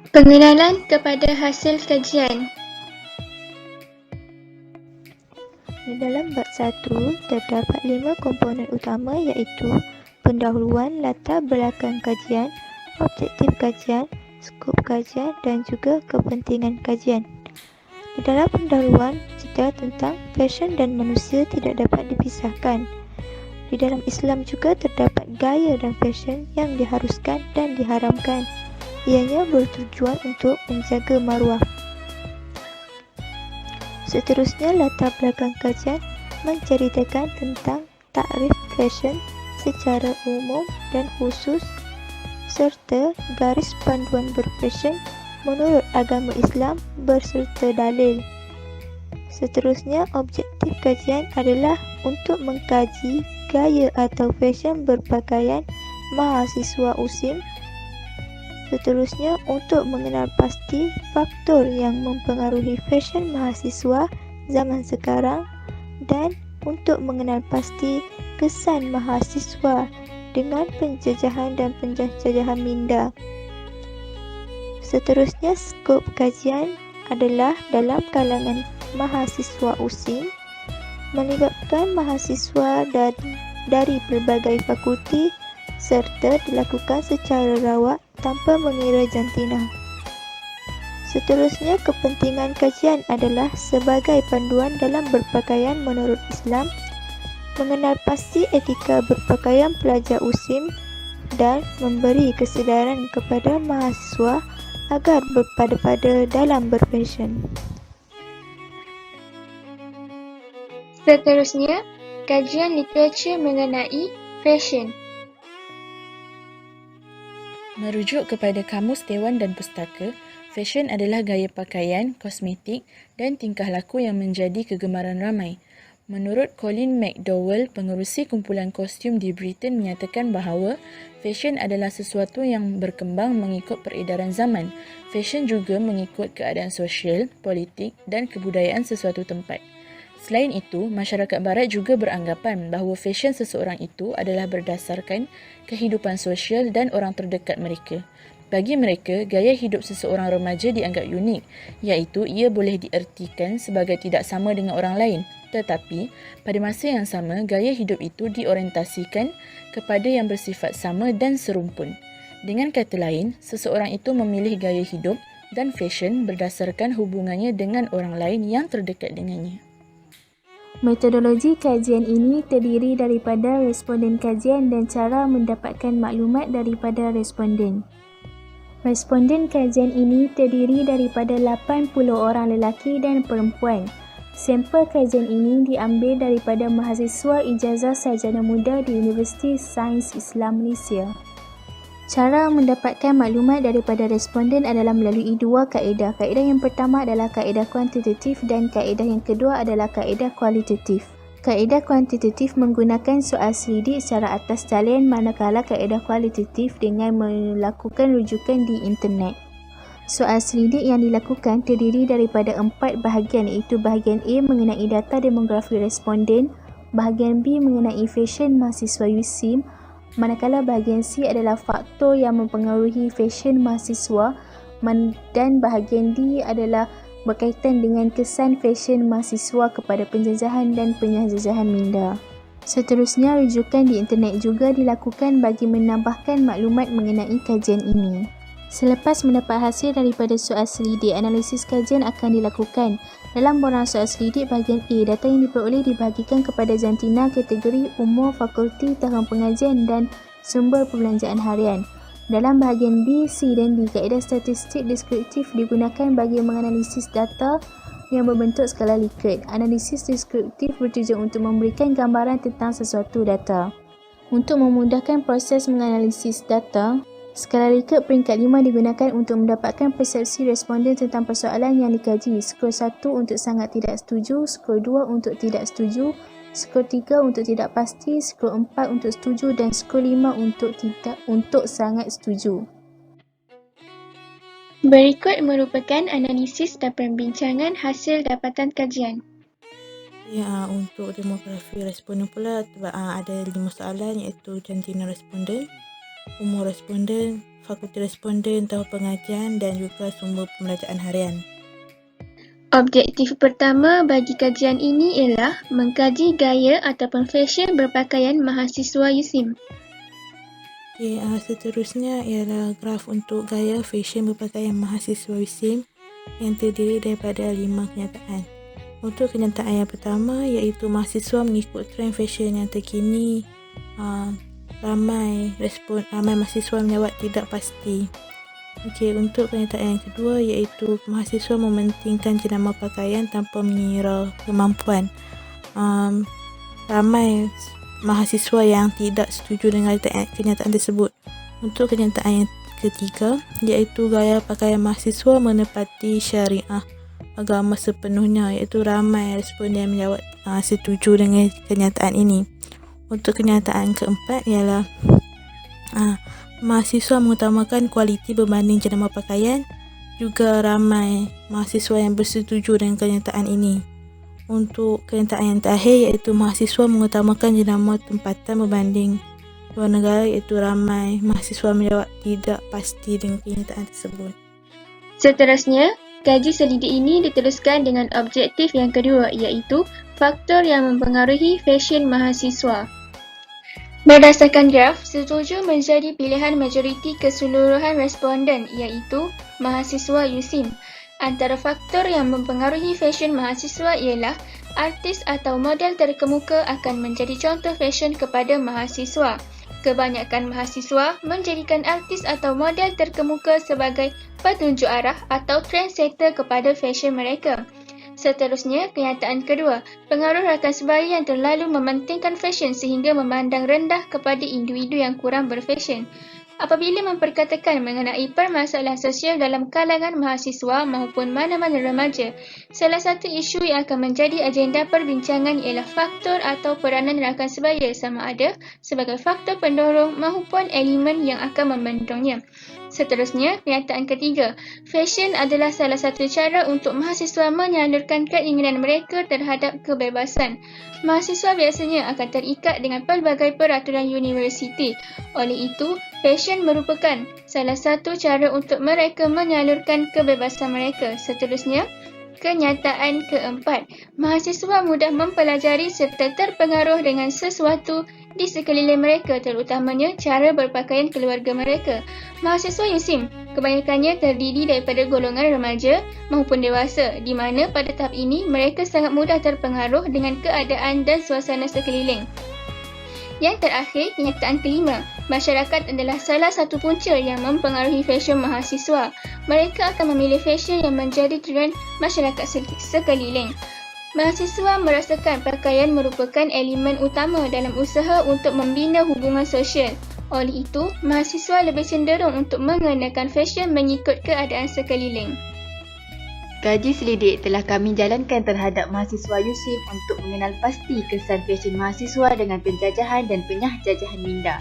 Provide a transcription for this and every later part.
Pengenalan kepada hasil kajian. Di dalam bab 1, terdapat 5 komponen utama iaitu pendahuluan, latar belakang kajian, objektif kajian, skop kajian dan juga kepentingan kajian. Di dalam pendahuluan, cerita tentang fashion dan manusia tidak dapat dipisahkan. Di dalam Islam juga terdapat gaya dan fashion yang diharuskan dan diharamkan. Ianya bertujuan untuk menjaga maruah. Seterusnya, latar belakang kajian menceritakan tentang takrif fashion secara umum dan khusus serta garis panduan berfashion menurut agama Islam berserta dalil. Seterusnya, objektif kajian adalah untuk mengkaji gaya atau fashion berpakaian mahasiswa USIM. Seterusnya, untuk mengenal pasti faktor yang mempengaruhi fashion mahasiswa zaman sekarang dan untuk mengenal pasti kesan mahasiswa dengan penjajahan dan penjajahan minda. Seterusnya, skop kajian adalah dalam kalangan mahasiswa USIM, melibatkan mahasiswa dari pelbagai fakulti serta dilakukan secara rawat tanpa mengira jantina. Seterusnya, kepentingan kajian adalah sebagai panduan dalam berpakaian menurut Islam, mengenal pasti etika berpakaian pelajar USIM dan memberi kesedaran kepada mahasiswa agar berpada-pada dalam berfashion. Seterusnya, kajian literatur mengenai fashion. Merujuk kepada Kamus Dewan dan Pustaka, fashion adalah gaya pakaian, kosmetik dan tingkah laku yang menjadi kegemaran ramai. Menurut Colin McDowell, pengerusi kumpulan kostum di Britain menyatakan bahawa fashion adalah sesuatu yang berkembang mengikut peredaran zaman. Fashion juga mengikut keadaan sosial, politik dan kebudayaan sesuatu tempat. Selain itu, masyarakat barat juga beranggapan bahawa fashion seseorang itu adalah berdasarkan kehidupan sosial dan orang terdekat mereka. Bagi mereka, gaya hidup seseorang remaja dianggap unik, iaitu ia boleh diertikan sebagai tidak sama dengan orang lain. Tetapi, pada masa yang sama, gaya hidup itu diorientasikan kepada yang bersifat sama dan serumpun. Dengan kata lain, seseorang itu memilih gaya hidup dan fashion berdasarkan hubungannya dengan orang lain yang terdekat dengannya. Metodologi kajian ini terdiri daripada responden kajian dan cara mendapatkan maklumat daripada responden. Responden kajian ini terdiri daripada 80 orang lelaki dan perempuan. Sampel kajian ini diambil daripada mahasiswa ijazah sarjana muda di Universiti Sains Islam Malaysia. Cara mendapatkan maklumat daripada responden adalah melalui dua kaedah. Kaedah yang pertama adalah kaedah kuantitatif dan kaedah yang kedua adalah kaedah kualitatif. Kaedah kuantitatif menggunakan soal selidik secara atas talian, manakala kaedah kualitatif dengan melakukan rujukan di internet. Soal selidik yang dilakukan terdiri daripada 4 bahagian iaitu bahagian A mengenai data demografi responden, bahagian B mengenai fashion mahasiswa USIM, manakala bahagian C adalah faktor yang mempengaruhi fashion mahasiswa dan bahagian D adalah berkaitan dengan kesan fashion mahasiswa kepada penjajahan dan penjajahan minda. Seterusnya, rujukan di internet juga dilakukan bagi menambahkan maklumat mengenai kajian ini. Selepas mendapat hasil daripada soal selidik, analisis kajian akan dilakukan. Dalam borang soal selidik bahagian A, data yang diperoleh dibahagikan kepada jantina, kategori, umur, fakulti, tahun pengajian dan sumber perbelanjaan harian. Dalam bahagian B, C dan D, kaedah statistik deskriptif digunakan bagi menganalisis data yang berbentuk skala Likert. Analisis deskriptif bertujuan untuk memberikan gambaran tentang sesuatu data. Untuk memudahkan proses menganalisis data, skala Likert peringkat 5 digunakan untuk mendapatkan persepsi responden tentang persoalan yang dikaji. Skor 1 untuk sangat tidak setuju, skor 2 untuk tidak setuju, skor 3 untuk tidak pasti, skor 4 untuk setuju dan skor 5 untuk sangat setuju. Berikut merupakan analisis dan perbincangan hasil dapatan kajian. Ya, untuk demografi responden pula ada 5 soalan iaitu jantina responden, umur responden, fakulti responden, tahun pengajian dan juga sumber pembelajaran harian. Objektif pertama bagi kajian ini ialah mengkaji gaya ataupun fashion berpakaian mahasiswa USIM. Seterusnya ialah graf untuk gaya fashion berpakaian mahasiswa USIM yang terdiri daripada 5 kenyataan. Untuk kenyataan yang pertama iaitu mahasiswa mengikut trend fashion yang terkini. Ramai mahasiswa menjawab tidak pasti. Untuk kenyataan yang kedua iaitu mahasiswa mementingkan jenama pakaian tanpa mengira kemampuan. Ramai mahasiswa yang tidak setuju dengan kenyataan tersebut. Untuk kenyataan yang ketiga iaitu gaya pakaian mahasiswa menepati syariah agama sepenuhnya, iaitu ramai responden yang menjawab setuju dengan kenyataan ini. Untuk kenyataan keempat ialah mahasiswa mengutamakan kualiti berbanding jenama pakaian. Juga ramai mahasiswa yang bersetuju dengan kenyataan ini. Untuk kenyataan yang terakhir iaitu mahasiswa mengutamakan jenama tempatan berbanding luar negara, iaitu ramai mahasiswa menjawab tidak pasti dengan kenyataan tersebut. Seterusnya, kaji selidik ini diteruskan dengan objektif yang kedua iaitu faktor yang mempengaruhi fashion mahasiswa. Berdasarkan graf, setuju menjadi pilihan majoriti keseluruhan responden iaitu mahasiswa USIM. Antara faktor yang mempengaruhi fashion mahasiswa ialah artis atau model terkemuka akan menjadi contoh fashion kepada mahasiswa. Kebanyakan mahasiswa menjadikan artis atau model terkemuka sebagai petunjuk arah atau trendsetter kepada fashion mereka. Seterusnya, kenyataan kedua, pengaruh rakan sebaya yang terlalu mementingkan fashion sehingga memandang rendah kepada individu yang kurang berfashion. Apabila memperkatakan mengenai permasalahan sosial dalam kalangan mahasiswa maupun mana-mana remaja, salah satu isu yang akan menjadi agenda perbincangan ialah faktor atau peranan rakan sebaya sama ada sebagai faktor pendorong maupun elemen yang akan membendungnya. Seterusnya, kenyataan ketiga, fashion adalah salah satu cara untuk mahasiswa menyalurkan keinginan mereka terhadap kebebasan. Mahasiswa biasanya akan terikat dengan pelbagai peraturan universiti. Oleh itu, fashion merupakan salah satu cara untuk mereka menyalurkan kebebasan mereka. Seterusnya, kenyataan keempat, mahasiswa mudah mempelajari serta terpengaruh dengan sesuatu di sekeliling mereka, terutamanya cara berpakaian keluarga mereka. Mahasiswa USIM kebanyakannya terdiri daripada golongan remaja maupun dewasa, di mana pada tahap ini mereka sangat mudah terpengaruh dengan keadaan dan suasana sekeliling. Yang terakhir, kenyataan kelima, masyarakat adalah salah satu punca yang mempengaruhi fashion mahasiswa. Mereka akan memilih fashion yang menjadi trend masyarakat sekeliling. Mahasiswa merasakan pakaian merupakan elemen utama dalam usaha untuk membina hubungan sosial. Oleh itu, mahasiswa lebih cenderung untuk mengenakan fashion mengikut keadaan sekeliling. Kaji selidik telah kami jalankan terhadap mahasiswa USIM untuk mengenal pasti kesan fashion mahasiswa dengan penjajahan dan penyahjajahan minda.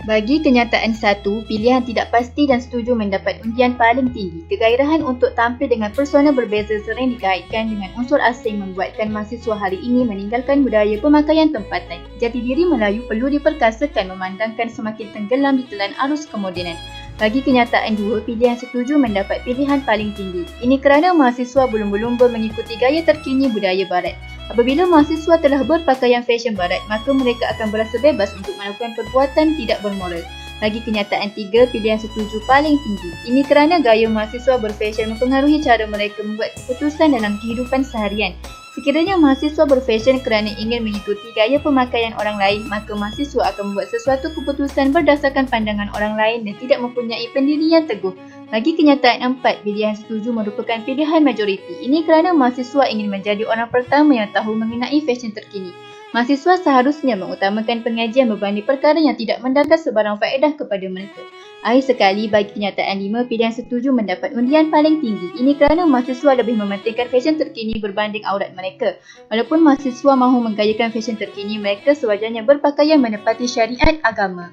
Bagi kenyataan 1, pilihan tidak pasti dan setuju mendapat undian paling tinggi. Kegairahan untuk tampil dengan persona berbeza sering dikaitkan dengan unsur asing membuatkan mahasiswa hari ini meninggalkan budaya pemakaian tempatan. Jati diri Melayu perlu diperkasakan memandangkan semakin tenggelam di telan arus kemodenan. Bagi kenyataan 2, pilihan setuju mendapat pilihan paling tinggi. Ini kerana mahasiswa berlumba-lumba mengikuti gaya terkini budaya barat. Apabila mahasiswa telah berpakaian fashion barat, maka mereka akan berasa bebas untuk melakukan perbuatan tidak bermoral. Bagi kenyataan 3, pilihan setuju paling tinggi. Ini kerana gaya mahasiswa berfashion mempengaruhi cara mereka membuat keputusan dalam kehidupan seharian. Sekiranya mahasiswa berfashion kerana ingin mengikuti gaya pemakaian orang lain, maka mahasiswa akan membuat sesuatu keputusan berdasarkan pandangan orang lain dan tidak mempunyai pendirian teguh. Bagi kenyataan 4, pilihan setuju merupakan pilihan majoriti. Ini kerana mahasiswa ingin menjadi orang pertama yang tahu mengenai fashion terkini. Mahasiswa seharusnya mengutamakan pengajian berbanding perkara yang tidak mendatangkan sebarang faedah kepada mereka. Akhir sekali, bagi kenyataan 5, pilihan setuju mendapat undian paling tinggi. Ini kerana mahasiswa lebih mementingkan fashion terkini berbanding aurat mereka. Walaupun mahasiswa mahu menggayakan fashion terkini, mereka sewajarnya berpakaian menepati syariat agama.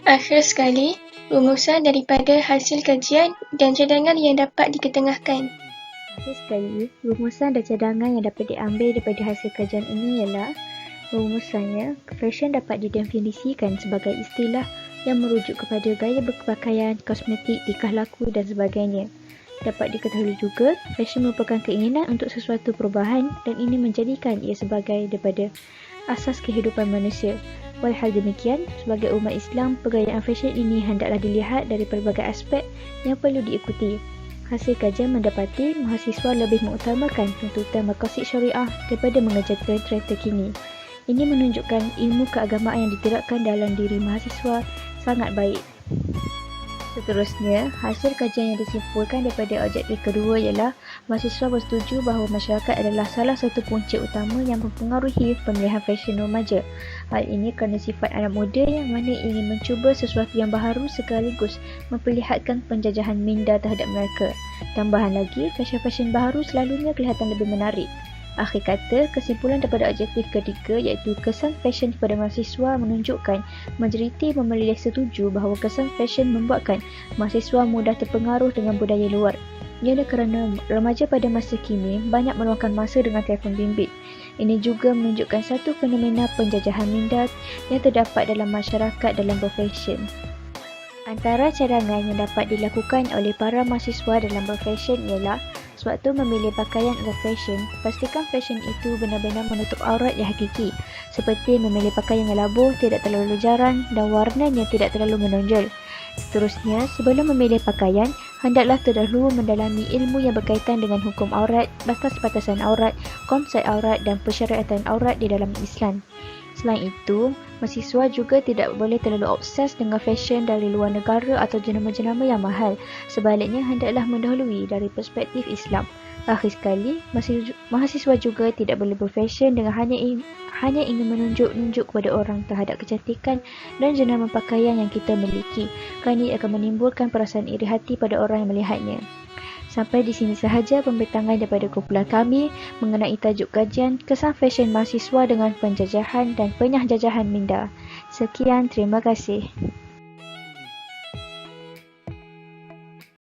Akhir sekali, rumusan daripada hasil kajian dan cadangan yang dapat diketengahkan. Akhir sekali, rumusan dan cadangan yang dapat diambil daripada hasil kajian ini ialah rumusannya, fashion dapat didefinisikan sebagai istilah yang merujuk kepada gaya berpakaian, kosmetik, tingkah laku dan sebagainya. Dapat diketahui juga, fashion merupakan keinginan untuk sesuatu perubahan dan ini menjadikan ia sebagai daripada asas kehidupan manusia. Walhal demikian, sebagai umat Islam, pergayaan fashion ini hendaklah dilihat dari pelbagai aspek yang perlu diikuti. Hasil kajian mendapati mahasiswa lebih mengutamakan tuntutan maqasid syariah daripada mengejar trend-trend terkini. Ini menunjukkan ilmu keagamaan yang diterapkan dalam diri mahasiswa sangat baik. Seterusnya, hasil kajian yang disimpulkan daripada objektif kedua ialah mahasiswa bersetuju bahawa masyarakat adalah salah satu punca utama yang mempengaruhi pemilihan fashion remaja. Hal ini kerana sifat anak muda yang mana ingin mencuba sesuatu yang baharu sekaligus memperlihatkan penjajahan minda terhadap mereka. Tambahan lagi, fashion-fashion baharu selalunya kelihatan lebih menarik. Akhir kata, kesimpulan daripada objektif ketiga iaitu kesan fashion kepada mahasiswa menunjukkan majoriti memilih setuju bahawa kesan fashion membuatkan mahasiswa mudah terpengaruh dengan budaya luar. Ia kerana remaja pada masa kini banyak meluangkan masa dengan telefon bimbit. Ini juga menunjukkan satu fenomena penjajahan minda yang terdapat dalam masyarakat dalam berfashion. Antara cadangan yang dapat dilakukan oleh para mahasiswa dalam berfashion ialah sewaktu memilih pakaian atau fashion, pastikan fashion itu benar-benar menutup aurat yang hakiki, seperti memilih pakaian yang labuh, tidak terlalu jarang dan warnanya tidak terlalu menonjol. Seterusnya, sebelum memilih pakaian, hendaklah terdahulu mendalami ilmu yang berkaitan dengan hukum aurat, batas-batasan aurat, konsep aurat dan persyariatan aurat di dalam Islam. Selain itu, mahasiswa juga tidak boleh terlalu obses dengan fashion dari luar negara atau jenama-jenama yang mahal. Sebaliknya, hendaklah mendahului dari perspektif Islam. Akhir sekali, mahasiswa juga tidak boleh berfashion dengan hanya ingin menunjuk-nunjuk kepada orang terhadap kecantikan dan jenama pakaian yang kita miliki, kerana ia akan menimbulkan perasaan iri hati pada orang yang melihatnya. Sampai di sini sahaja pembintangan daripada kumpulan kami mengenai tajuk kajian kesan fashion mahasiswa dengan penjajahan dan penyahjajahan minda. Sekian, terima kasih.